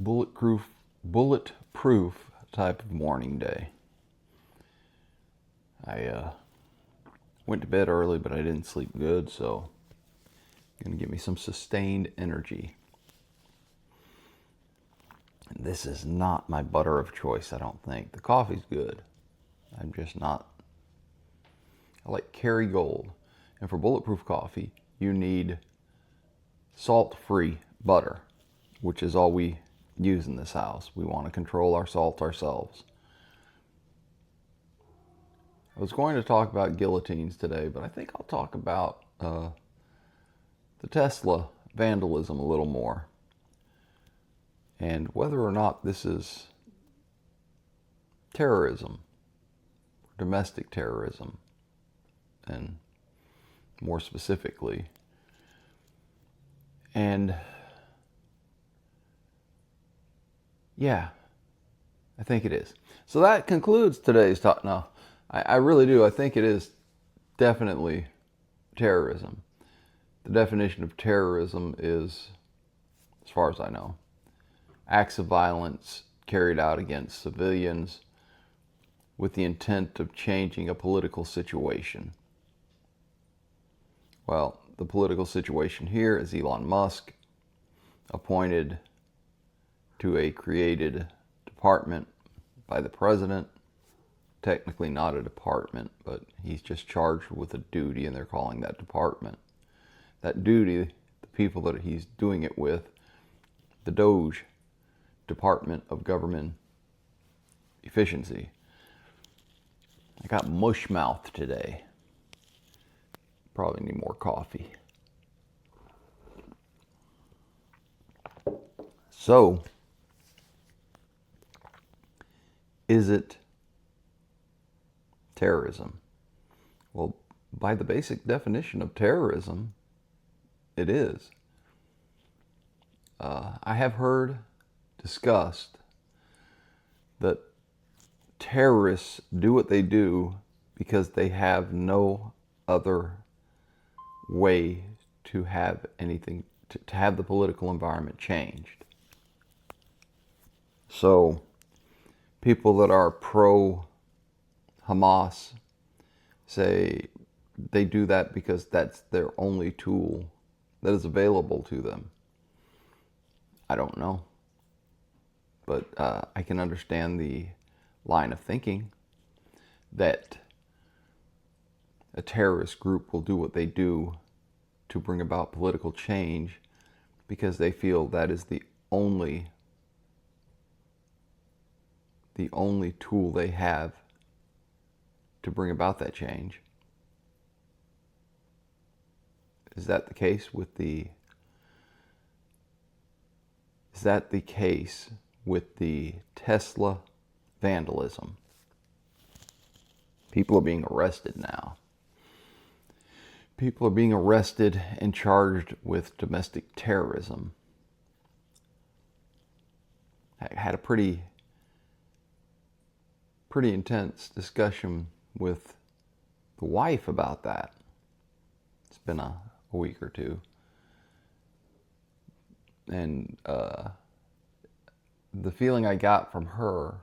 bulletproof type of morning day. I went to bed early, but I didn't sleep good, so it's going to give me some sustained energy. And this is not my butter of choice, I don't think. The coffee's good. I'm just not. I like Kerrygold. And for bulletproof coffee, you need salt-free butter, which is all we use in this house. We want to control our salt ourselves. I was going to talk about guillotines today, but I think I'll talk about the Tesla vandalism a little more, and whether or not this is terrorism, domestic terrorism, and more specifically. And yeah, I think it is. So that concludes today's talk. No, I really do. I think it is definitely terrorism. The definition of terrorism is, as far as I know, acts of violence carried out against civilians with the intent of changing a political situation. Well, the political situation here is Elon Musk appointed to a created department by the president. Technically not a department, but he's just charged with a duty, and they're calling that department. That duty, the people that he's doing it with, the DOGE, Department of Government Efficiency. I got mush mouth today. Probably need more coffee. So, is it terrorism? Well, by the basic definition of terrorism, it is. I have heard discussed that terrorists do what they do because they have no other way to have anything, to have the political environment changed. So, people that are pro-Hamas say they do that because that's their only tool that is available to them. I don't know. But I can understand the line of thinking that a terrorist group will do what they do to bring about political change because they feel that is the only tool they have to bring about that change. Is that the case with the Tesla vandalism? People are being arrested now. People are being arrested and charged with domestic terrorism. I had a pretty intense discussion with the wife about that. It's been a week or two. And the feeling I got from her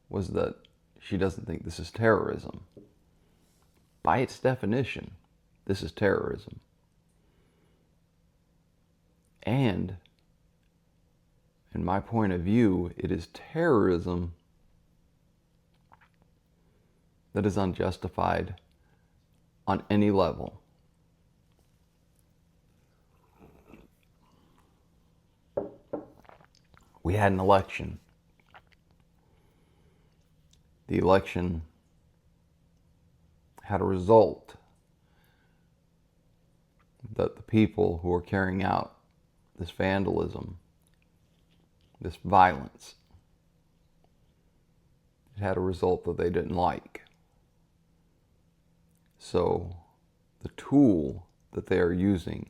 was that she doesn't think this is terrorism. By its definition, this is terrorism. And, in my point of view, it is terrorism that is unjustified on any level. We had an election. The election had a result that the people who are carrying out this vandalism, this violence, it had a result that they didn't like. So the tool that they are using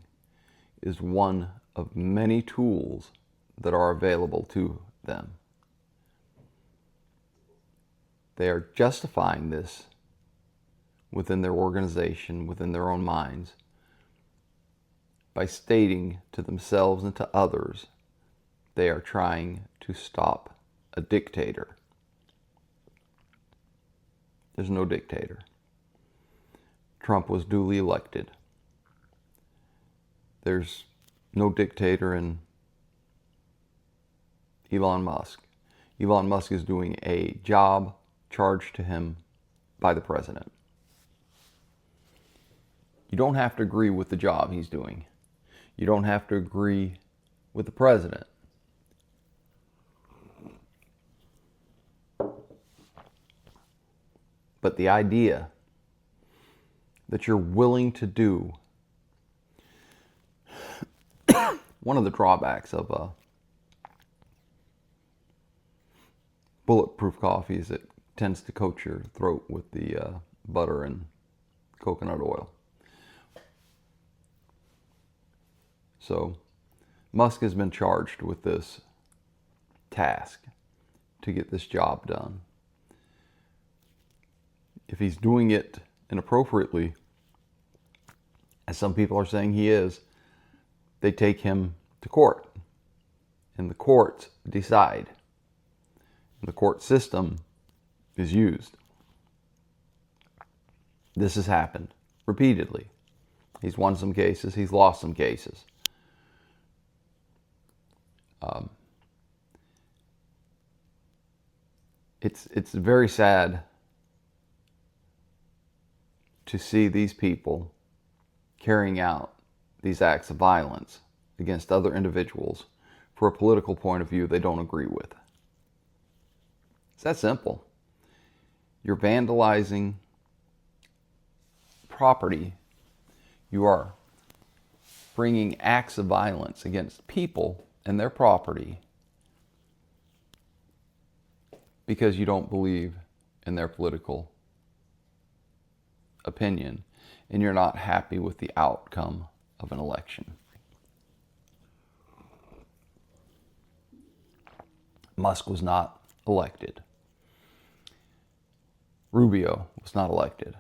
is one of many tools that are available to them. They are justifying this within their organization, within their own minds, by stating to themselves and to others They are trying to stop a dictator. There's no dictator. Trump was duly elected. There's no dictator in Elon Musk. Elon Musk is doing a job charged to him by the president. You don't have to agree with the job he's doing. You don't have to agree with the president. But the idea that you're willing to do, one of the drawbacks of bulletproof coffee is it tends to coat your throat with the butter and coconut oil. So Musk has been charged with this task to get this job done. If he's doing it inappropriately, as some people are saying he is, they take him to court. And the courts decide. And the court system is used. This has happened repeatedly. He's won some cases, he's lost some cases. It's very sad to see these people carrying out these acts of violence against other individuals for a political point of view they don't agree with. It's that simple. You're vandalizing property. You are bringing acts of violence against people and their property because you don't believe in their political opinion and you're not happy with the outcome of an election. Musk was not elected. Rubio was not elected.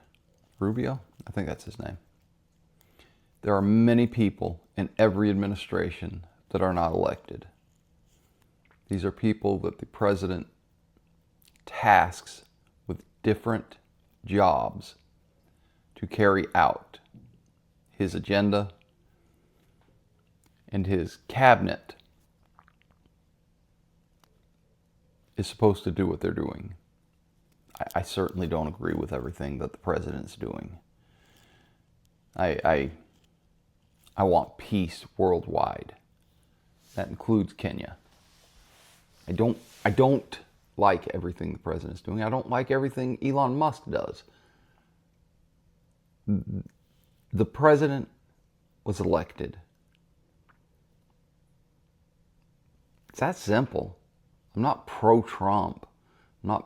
Rubio? I think that's his name. There are many people in every administration that are not elected. These are people that the president tasks with different jobs to carry out his agenda, and his cabinet is supposed to do what they're doing. I certainly don't agree with everything that the president's doing. I want peace worldwide. That includes Kenya. I don't like everything the president's doing. I don't like everything Elon Musk does. The president was elected. It's that simple. I'm not pro-Trump. I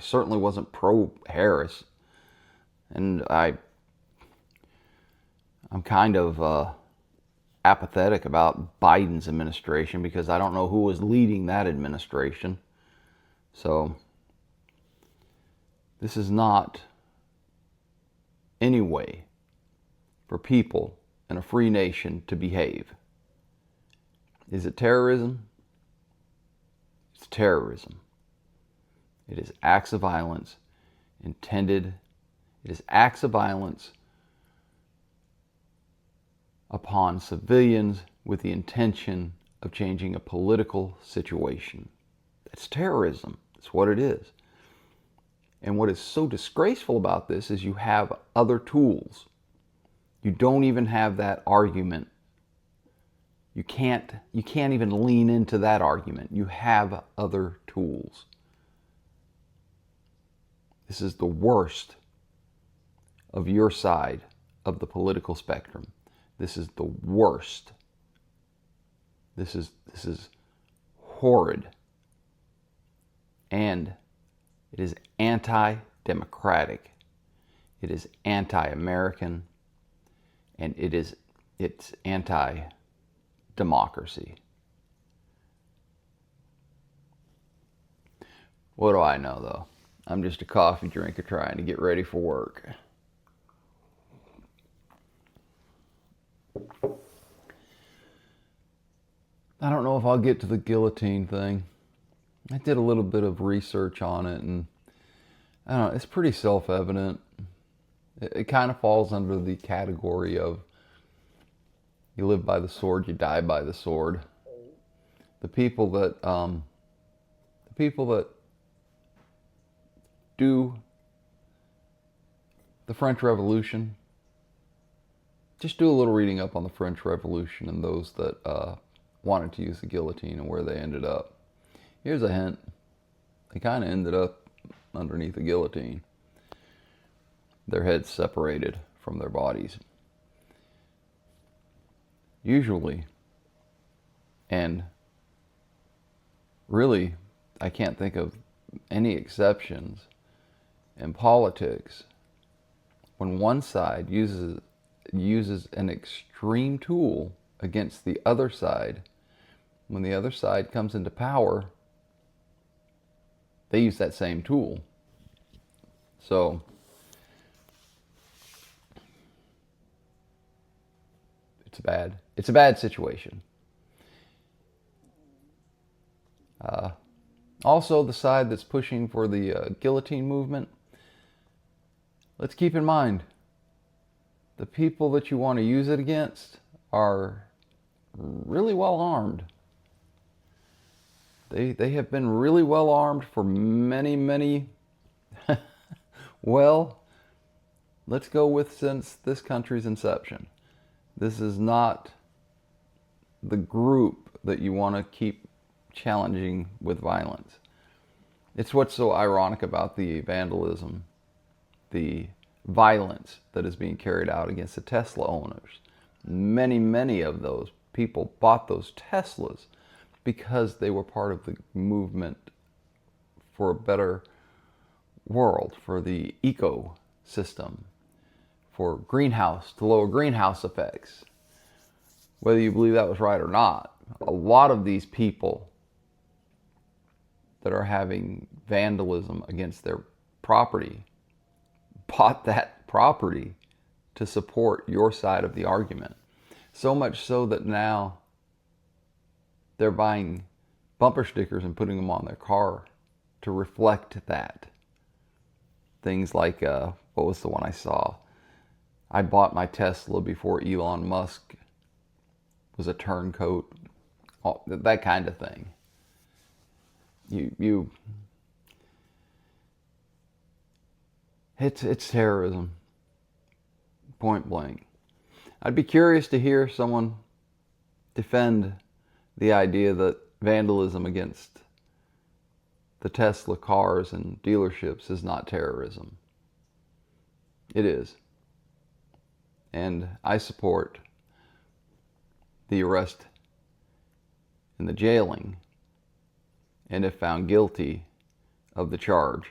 certainly wasn't pro-Harris. And I'm kind of apathetic about Biden's administration because I don't know who was leading that administration. So this is not any way for people in a free nation to behave. Is it terrorism? It's terrorism. It is acts of violence intended. It is acts of violence upon civilians with the intention of changing a political situation. That's terrorism. That's what it is. And what is so disgraceful about this is you have other tools. You don't even have that argument. You can't even lean into that argument. You have other tools. This is the worst of your side of the political spectrum. This is the worst. This is horrid. And it is anti-democratic. It is anti-American. And it's anti-democracy. What do I know, though? I'm just a coffee drinker trying to get ready for work. I don't know if I'll get to the guillotine thing. I did a little bit of research on it, and I don't know, it's pretty self-evident. It kind of falls under the category of you live by the sword, you die by the sword. The people that do the French Revolution, just do a little reading up on the French Revolution and those that wanted to use the guillotine and where they ended up. Here's a hint. They kind of ended up underneath the guillotine. Their heads separated from their bodies. Usually, and really, I can't think of any exceptions in politics, when one side uses an extreme tool against the other side, when the other side comes into power, they use that same tool. So it's a bad situation. Also, the side that's pushing for the guillotine movement, let's keep in mind, the people that you want to use it against are really well armed. They have been really well armed for many, well, let's go with since this country's inception. This is not the group that you want to keep challenging with violence. It's what's so ironic about the vandalism, the violence that is being carried out against the Tesla owners. Many of those people bought those Teslas because they were part of the movement for a better world, for the ecosystem, for to lower greenhouse effects. Whether you believe that was right or not, a lot of these people that are having vandalism against their property bought that property to support your side of the argument. So much so that now they're buying bumper stickers and putting them on their car to reflect that. Things like, what was the one I saw? I bought my Tesla before Elon Musk was a turncoat. That kind of thing. It's terrorism. Point blank. I'd be curious to hear someone defend the idea that vandalism against the Tesla cars and dealerships is not terrorism. It is. And I support the arrest and the jailing, and if found guilty of the charge,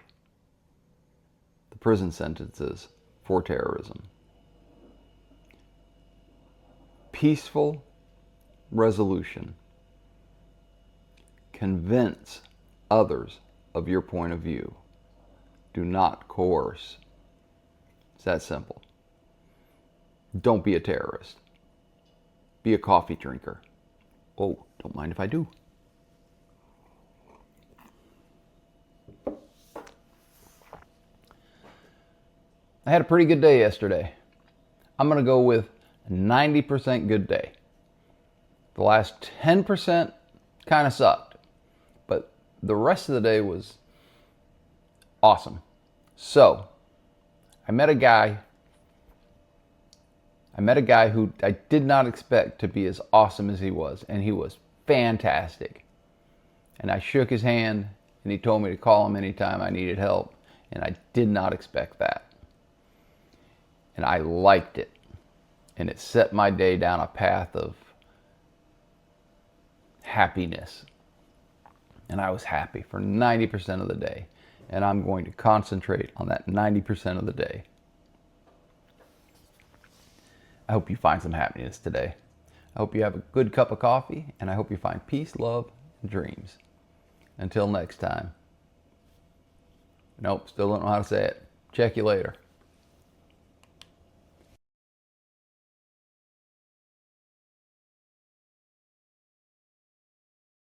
the prison sentences for terrorism. Peaceful resolution. Convince others of your point of view. Do not coerce. It's that simple. Don't be a terrorist. Be a coffee drinker. Oh, don't mind if I do. I had a pretty good day yesterday. I'm going to go with 90% good day. The last 10% kind of sucked, but the rest of the day was awesome. So, I met a guy who I did not expect to be as awesome as he was, and he was fantastic. And I shook his hand, and he told me to call him anytime I needed help, and I did not expect that. And I liked it, and it set my day down a path of happiness. And I was happy for 90% of the day, and I'm going to concentrate on that 90% of the day. I hope you find some happiness today. I hope you have a good cup of coffee, and I hope you find peace, love, and dreams. Until next time. Nope, still don't know how to say it. Check you later.